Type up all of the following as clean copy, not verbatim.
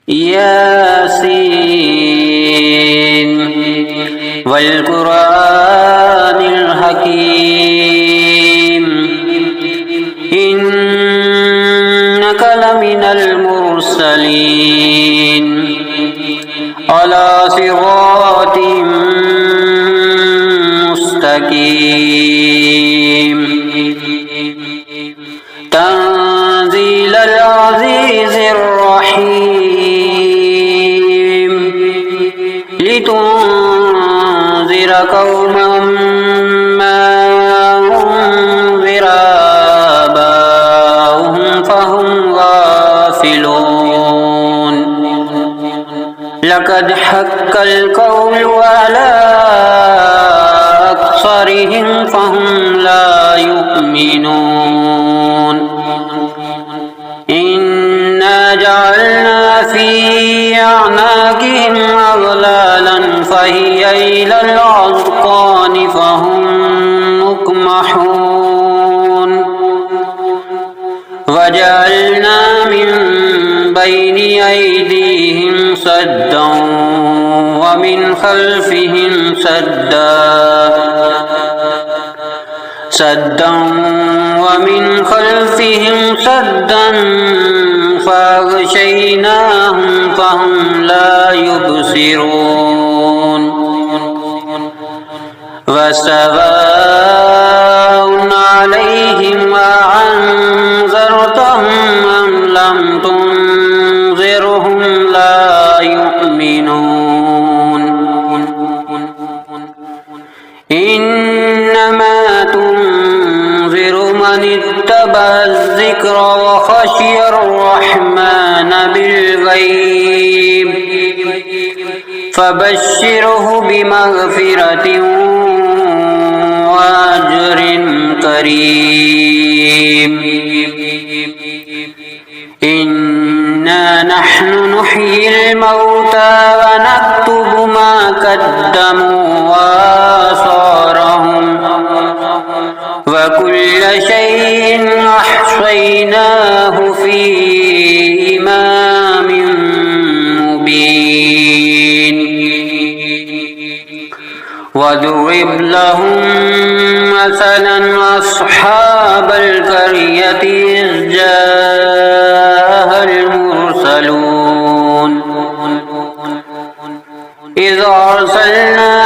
ياسين والقرآن الحكيم إنك لمن المرسلين على صراط مستقيم تنزيل العزيز الرحيم لتنذر قوما ما أنذر آباؤهم فهم غافلون لقد حق القول على أكثرهم فهم لا يؤمنون إنا جعلنا في أعناقهم أغلالا فهي إلى الأذقان فهم مقمحون وجعلنا من بين أيديهم سدا ومن خلفهم سدا ومن خلفهم سدا فأغشيناهم فهم لا يبصرون وسواء عليهم أأنذرتهم أم لم تنذرهم لا يؤمنون إنما تنذر من اتبع الذكر وخشي الرحمن بالغيب فبشره بمغفرة وأجر كريم إنا نحن نحيي الموتى ونكتب ما قدموا وآثارهم وكل شيء أحصيناه في إمام مبين واضرب لهم مثلا أصحاب القرية إذ جاءها المرسلون إذ أرسلنا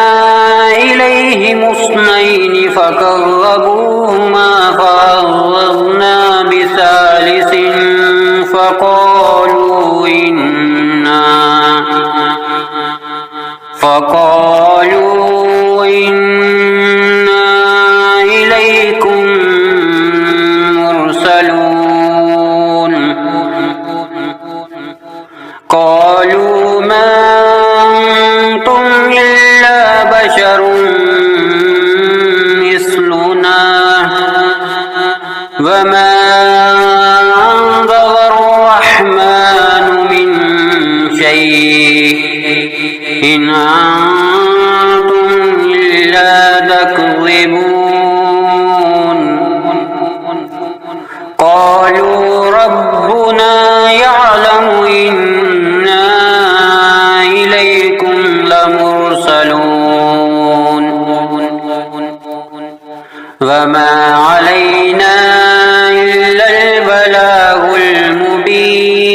إليهم اثنين فكذبوهما فعززنا بثالث فقالوا إنا إليكم مرسلون قالوا ما أنتم إلا بشر مثلنا وما أنزل الرحمن من شيء إن أنتم إلا تكذبون قالوا ربنا يعلم إنا إليكم لمرسلون وما علينا إلا البلاغ المبين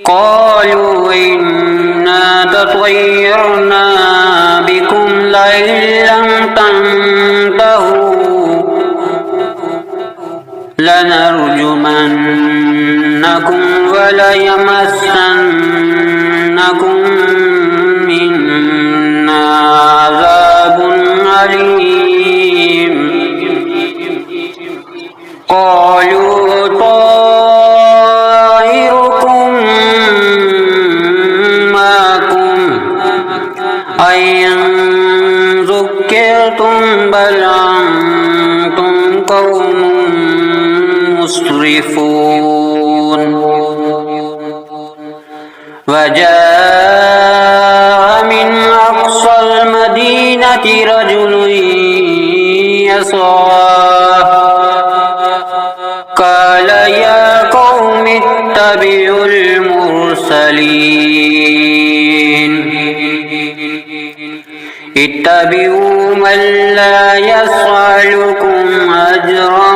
قالوا إنا تطيرنا بكم لئن لم تنتهوا لنرجمنكم وليمسنكم منا عذاب أليم قالوا طائركم معكم أئن ذكرتم بل أنتم قوم مسرفون يتبع المرسلين اتبعوا من لا يسألكم أجرا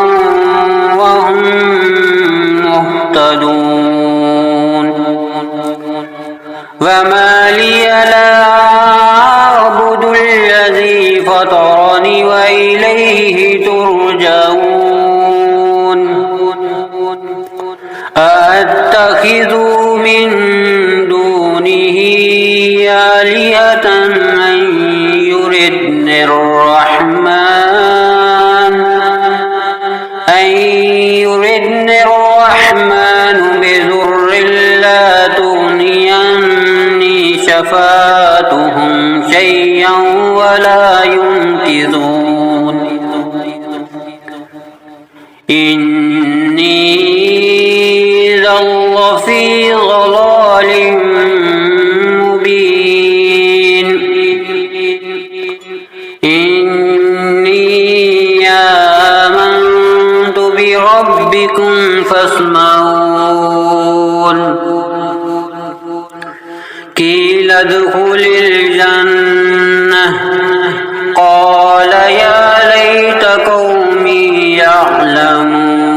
وهم مهتدون وما لي لا أعبد الذي فطرني وإليه ترجعون أأتخذ من دونه آلهة أن يردني الرحمن بضر لا تغني عني شفاعتهم شيئا ولا ينقذون إني إذا لفي ضلال مبين إني آمنت بربكم فاسمعون قيل ادخل الجنة قال يا ليت قومي يعلمون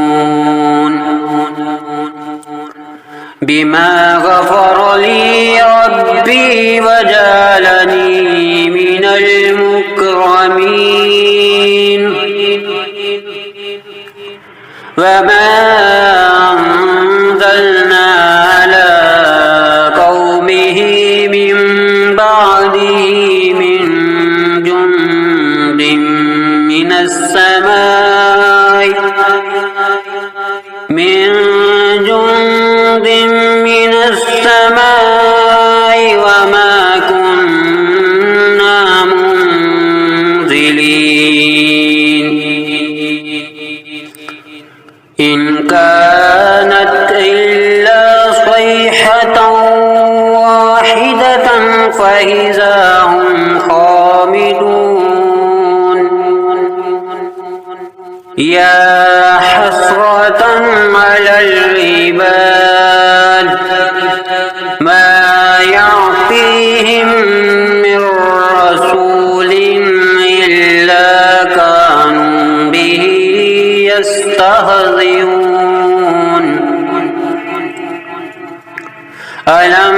بما غفر لي ربي وجعلني من المكرمين وما أنزلنا على قومه من بعده من جند من السماء وما كنا منزلين إن كانت إلا صيحة واحدة فإذا هم خامدون يا حسرة على العباد ما يعطيهم من رسول إلا كانوا به يستهزئون ألم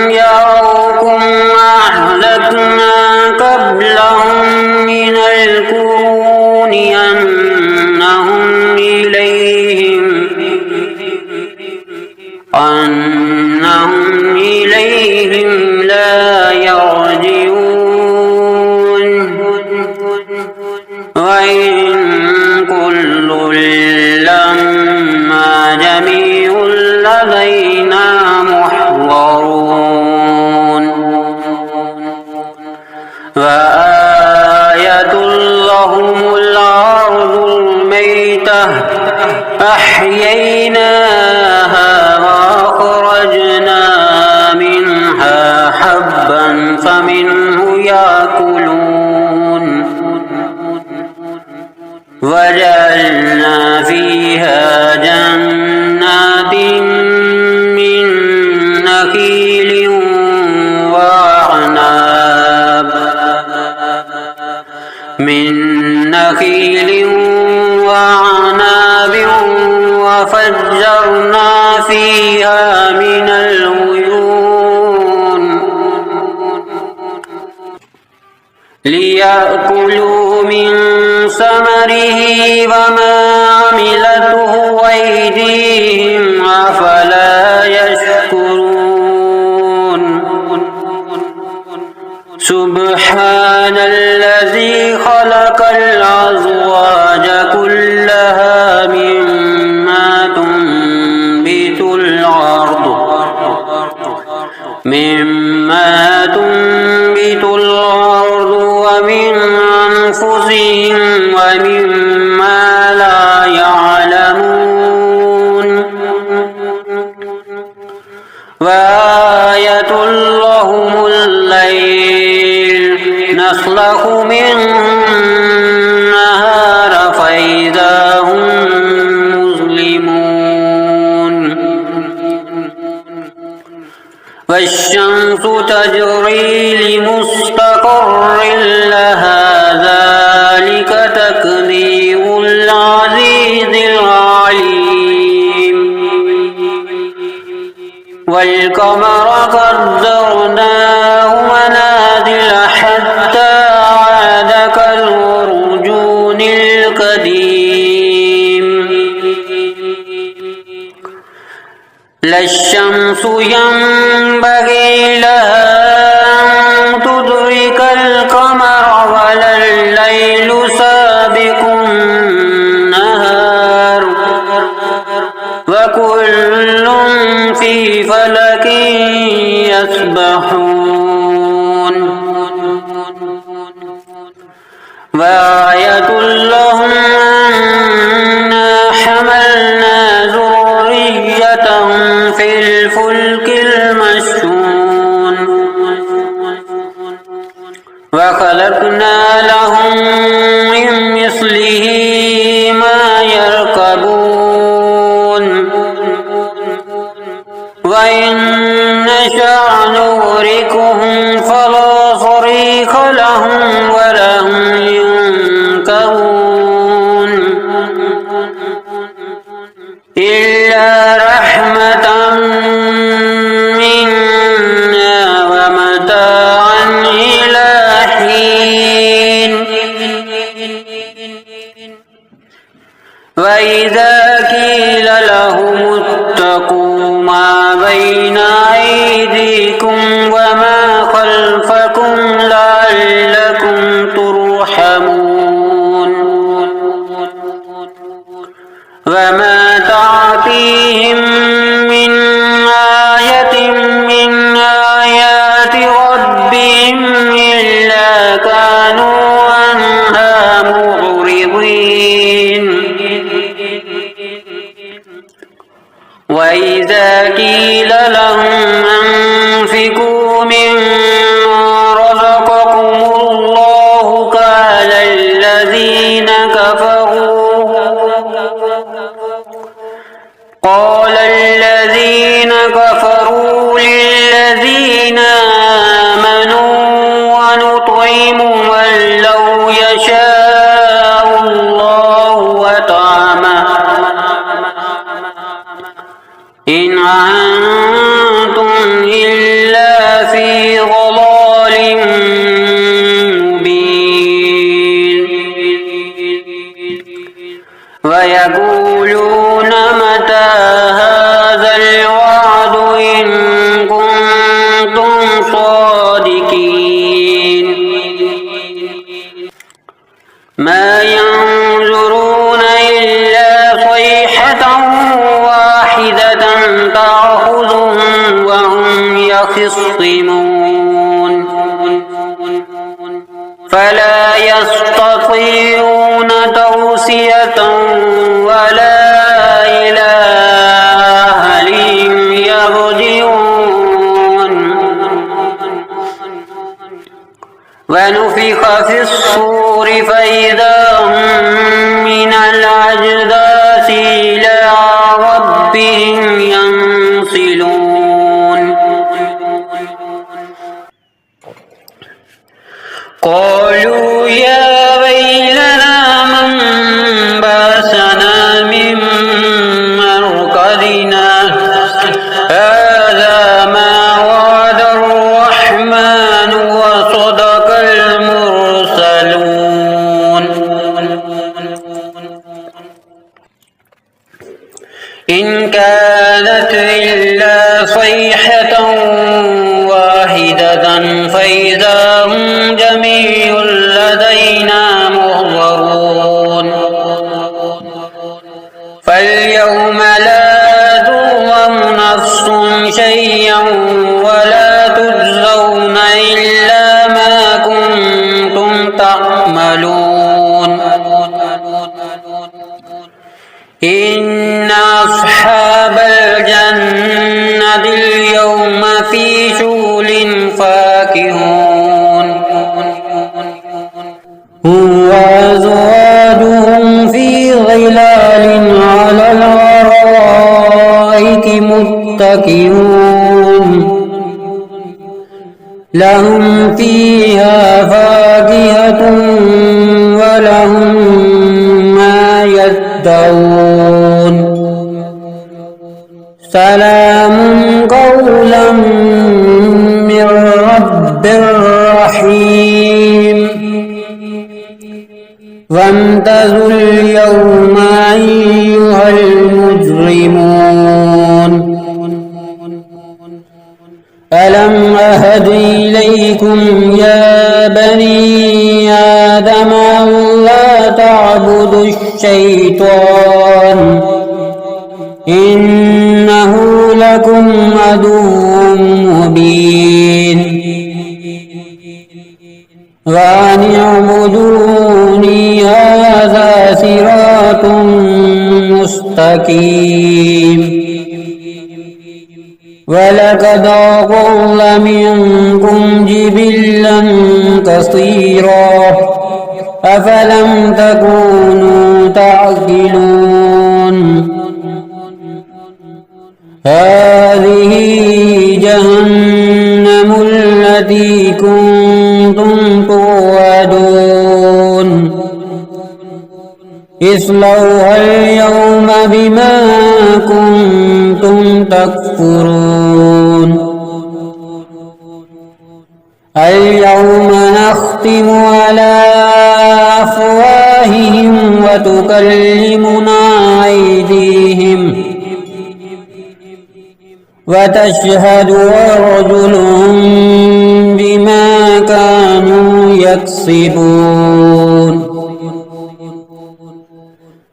يروكم أهلكنا قبلهم من القرون أنهم إليهم لا يرجعون وإن كل لما جميع لدينا محضرون وآية لهم الأرض الميتة أحييناها وأخرجنا منها حبا فمنه يأكلون وجعلنا فيها جنات من نخيل وعناب وفجرنا فيها من العيون ليأكلوا من ثمره وما عملته أيديهم أفلا يشكرون سبحان الذي خلق الأزواج كلها مما تنبت الأرض ومن أنفسهم ومما لا يعلمون وآية لهم الليل نسلخ منه النهار فإذا هم مظلمون الشمس تجري لمستقر لها ذلك تقدير العزيز العليم والقمر قدرناه منازل حتى عاد كالعرجون القديم لا الشمس ينبغي لها أن تدرك القمر ولا الليل سابق النهار وكل في فلك يسبحون وآية لهم أنا حملنا ذريتهم في الفلك المشحون وخلقنا لهم من مثله ما يركبون وإن نشأ نغرقهم فلا صريخ لهم ولا هم ينقذون إلا رحمة منا ومتاعا إلى حين وإذا قيل لهم اتقوا ما بين أيديكم وما خلفكم لعلكم ترحمون وما تعطيهم من آية من آيات ربهم إلا كانوا عنها معرضين وإذا قيل لهم أنفقوا مما رزقكم الله قال الذين كفروا للذين آمنوا ونطعم من لو يشاء الله وطعمه إن أنتم إلا في ضلال مبين ويقولون متى هذا الوعد إن كنتم صادقين ما ينظرون إلا صيحة واحدة تأخذهم وهم يخصمون فلا يستطيعون توصية ولا إلى أهلهم يرجعون ونفخ في الصور فإذا هم من الأجداث إلى ربهم ينسلون قالوا يا ويلنا من بعثنا من مرقدنا هذا ما وعد الرحمن وصدق المرسلون إن كانت إلا صيحة واحدة فإذا هم جميع لدينا محضرون فاليوم لا تظلم نفس شيئا ولا تجزون إلا ما كنتم تعملون إن أصحاب الجنة اليوم في شغل فاكهون هم وأزواجهم في ظلال على الأرائك متكئون لهم فيها فاكهة ولهم ما يدعون سلام قولا من رب رحيم وامتازوا اليوم أيها المجرمون ألم أهد إليكم يا بني آدم ألا تعبدوا الشيطان إنه لكم عدو مبين وأن اعبدوني هذا صراط مستقيم ولقد أضل منكم جبلا كثيرا أفلم تكونوا تعقلون هذه جهنم التي كنتم توعدون اصلوها اليوم بما كنتم تكفرون اليوم نختم على أفواههم وتكلمنا أيديهم وتشهد أرجلهم بما كانوا يكسبون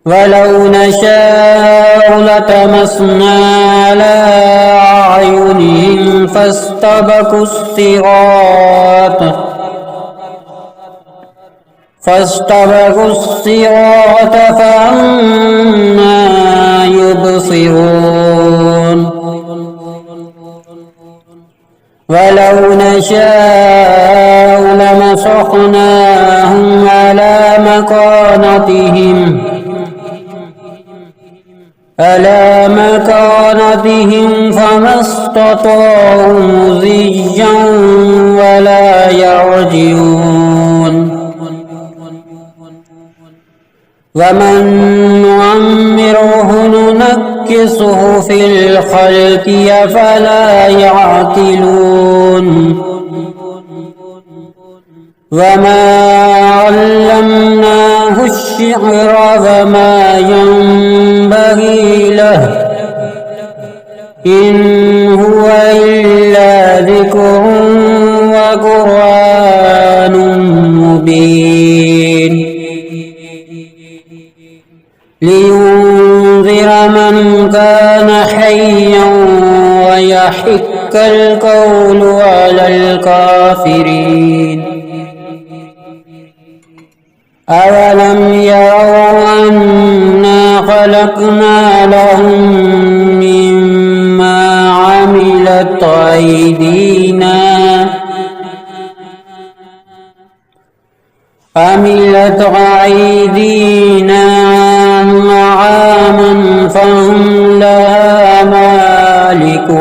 ولو نشاء لطمسنا على أعينهم فاستبقوا الصراط فأنى يبصرون ولو نشاء لمسخناهم على مكانتهم فما استطاعوا مضيا ولا يرجعون ومن نعمره ننكسه في الخلق أفلا يعقلون وما علمناه الشعر وما ينبغي له إن هو إلا ذكر وقرآن مبين لينذر من كان حيا ويحق القول على الكافرين أولم يروا أنا خلقنا لهم مما عملت أيدينا نعاما فهم لها مالكون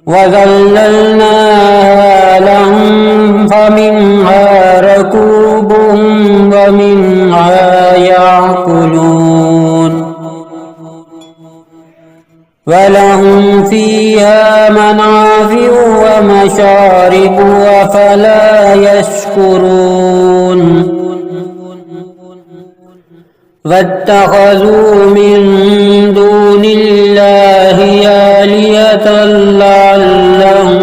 وذللناها لهم فمنها ركوبهم ومنها يأكلون ولهم فيها منافع ومشارب أفلا يشكرون واتخذوا من دون الله آلهة لعلهم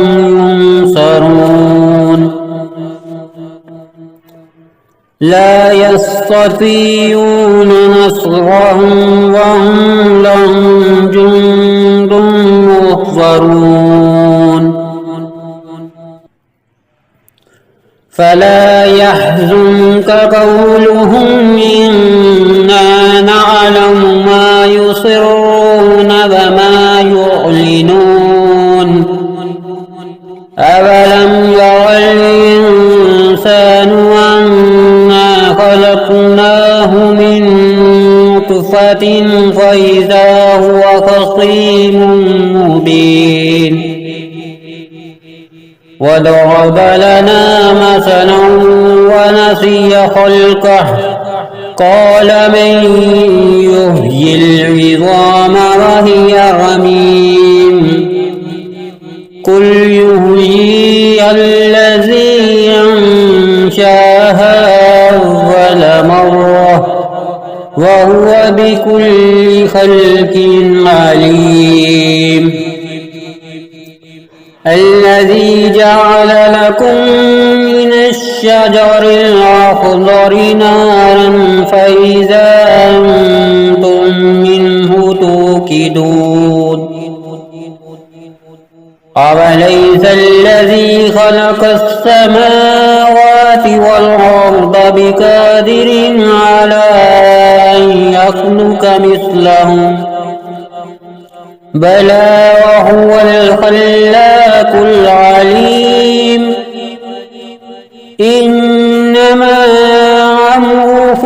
ينصرون لا يستطيعون نصرهم وهم لهم جند محضرون فلا يحزنك قولهم إنا نعلم ما يصرون وما يعلنون أولم ير الإنسان أنا خلقناه من نطفة فإذا هو خصيم مبين وضرب لنا مثلا ونسي خلقه قال من يحيي العظام وهي رميم قل يحييها الذي أنشاها أول مرة وهو بكل خلق عليم الذي جعل لكم من الشجر الأخضر نارا فإذا أنتم منه توقدون أوليس الذي خلق السماوات والأرض بقادر على أن يخلق مثلهم بلى وهو الخلاق العليم إنما أمره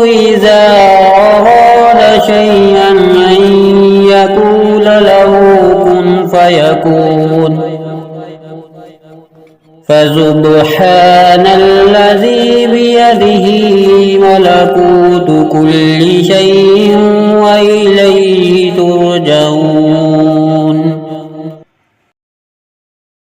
إذا أراد شيئا أن يقول له كن فيكون فسبحان الذي بيده ملكوت كل شيء